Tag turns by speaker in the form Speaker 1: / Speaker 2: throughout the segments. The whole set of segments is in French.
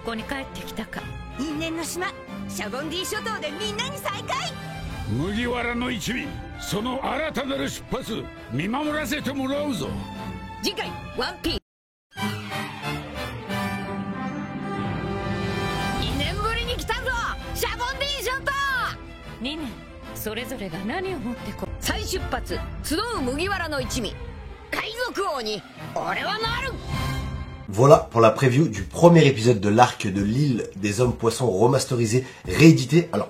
Speaker 1: こに帰ってきたか。
Speaker 2: 因縁の島シャボンディ諸島でみんなに再会。
Speaker 3: 麦わらの一味、その新たなる出発見守らせてもらうぞ。
Speaker 2: 次回ワンピース。2年ぶりに来たぞシャボンディ諸島。
Speaker 1: 2年それぞれが何を持ってこ。
Speaker 2: 再出発集う麦わらの一味、海賊王に俺はなる。
Speaker 4: Voilà pour la preview du premier épisode de l'arc de l'île des hommes poissons remasterisé, réédité. Alors,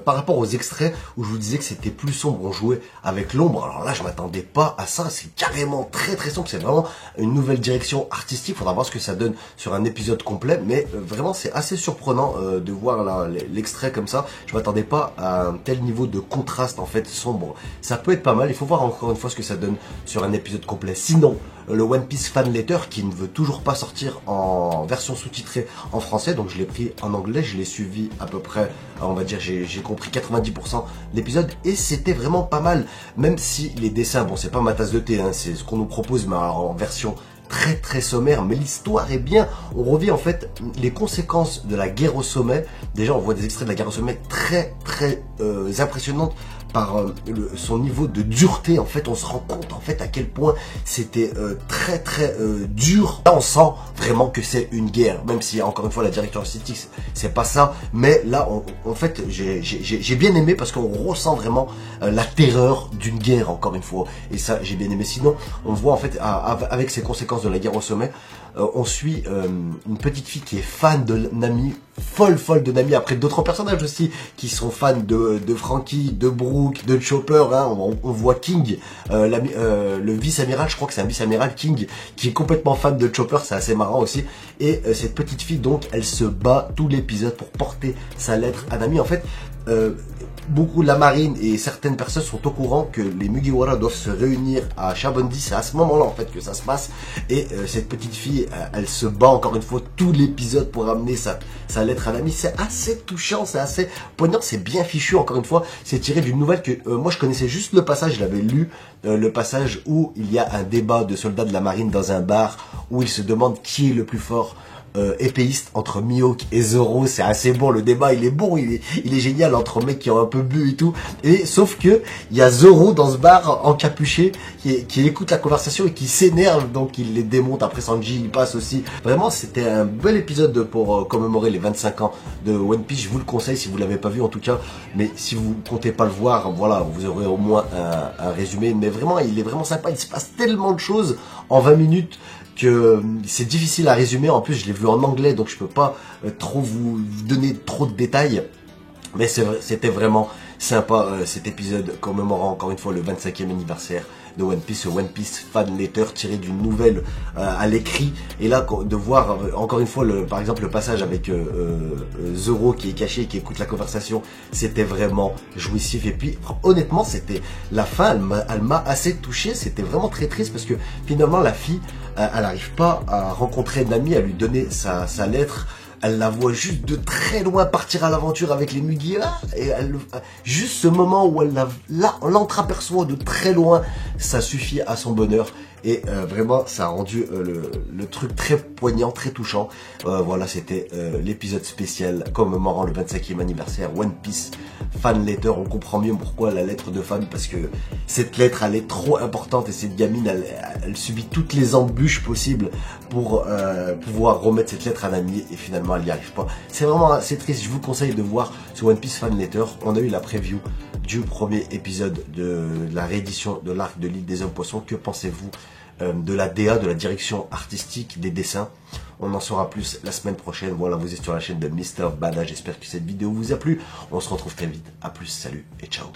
Speaker 4: par rapport aux extraits où je vous disais que c'était plus sombre, on jouait avec l'ombre. Alors là, je m'attendais pas à ça. C'est carrément très très sombre. C'est vraiment une nouvelle direction artistique. Faudra voir ce que ça donne sur un épisode complet. Mais vraiment, c'est assez surprenant de voir l'extrait comme ça. Je m'attendais pas à un tel niveau de contraste en fait sombre. Ça peut être pas mal. Il faut voir encore une fois ce que ça donne sur un épisode complet. Sinon, le One Piece Fan Letter qui ne veut toujours pas sortir en version sous-titrée en français, donc je l'ai pris en anglais, je l'ai suivi à peu près, on va dire j'ai compris 90% de l'épisode et c'était vraiment pas mal, même si les dessins, bon c'est pas ma tasse de thé, hein, c'est ce qu'on nous propose mais alors en version très très sommaire, mais l'histoire est bien. On revit en fait les conséquences de la guerre au sommet. Déjà on voit des extraits de la guerre au sommet très très impressionnantes par son niveau de dureté. En fait on se rend compte en fait à quel point c'était très très dur. Là on sent vraiment que c'est une guerre, même si encore une fois la direction artistique c'est pas ça, mais là en fait j'ai bien aimé parce qu'on ressent vraiment la terreur d'une guerre encore une fois, et ça j'ai bien aimé. Sinon on voit en fait avec ces conséquences de la guerre au sommet, on suit une petite fille qui est fan de Nami, folle de Nami, après d'autres personnages aussi qui sont fans de Franky, de Brook, de Chopper, hein. On voit King, le vice-amiral, je crois que c'est un vice-amiral, King, qui est complètement fan de Chopper, c'est assez marrant aussi. Et cette petite fille donc elle se bat tout l'épisode pour porter sa lettre à Nami. En fait beaucoup de la marine et certaines personnes sont au courant que les Mugiwara doivent se réunir à Shabondi. C'est à ce moment-là en fait que ça se passe. Et cette petite fille, elle se bat encore une fois tout l'épisode pour amener sa lettre à Nami. C'est assez touchant, c'est assez poignant, c'est bien fichu. Encore une fois, c'est tiré d'une nouvelle que moi je connaissais juste le passage, je l'avais lu, le passage où il y a un débat de soldats de la marine dans un bar où ils se demandent qui est le plus fort. Épéiste entre Mihawk et Zoro. C'est assez bon, le débat il est bon, il est génial entre mecs qui ont un peu bu et tout, et sauf que il y a Zoro dans ce bar encapuché qui écoute la conversation et qui s'énerve, donc il les démonte. Après Sanji il passe aussi. Vraiment c'était un bel épisode pour commémorer les 25 ans de One Piece. Je vous le conseille si vous l'avez pas vu en tout cas, mais si vous comptez pas le voir, voilà, vous aurez au moins un résumé. Mais vraiment il est vraiment sympa, il se passe tellement de choses en 20 minutes que c'est difficile à résumer. En plus je l'ai vu en anglais donc je peux pas trop vous donner trop de détails, mais c'était vraiment sympa cet épisode commémorant encore une fois le 25e anniversaire de One Piece, One Piece Fan Letter tiré d'une nouvelle à l'écrit. Et là de voir encore une fois par exemple le passage avec Zoro qui est caché, qui écoute la conversation, c'était vraiment jouissif. Et puis honnêtement c'était la fin, elle m'a assez touché. C'était vraiment très triste parce que finalement la fille elle n'arrive pas à rencontrer Nami, à lui donner sa lettre. Elle la voit juste de très loin partir à l'aventure avec les Mugiwara, et juste ce moment où on l'entreaperçoit de très loin, ça suffit à son bonheur. Et vraiment ça a rendu le truc très poignant, très touchant. Voilà, c'était l'épisode spécial commémorant le 25e anniversaire One Piece Fan Letter. On comprend mieux pourquoi la lettre de fan, parce que cette lettre elle est trop importante et cette gamine elle subit toutes les embûches possibles pour pouvoir remettre cette lettre à Nami, et finalement elle n'y arrive pas. C'est vraiment assez triste. Je vous conseille de voir ce One Piece Fan Letter. On a eu la preview du premier épisode de la réédition de l'arc de l'île des hommes poissons. Que pensez-vous de la DA, de la direction artistique, des dessins? On en saura plus la semaine prochaine. Voilà, vous êtes sur la chaîne de Mr. Bada. J'espère que cette vidéo vous a plu. On se retrouve très vite. A plus, salut et ciao.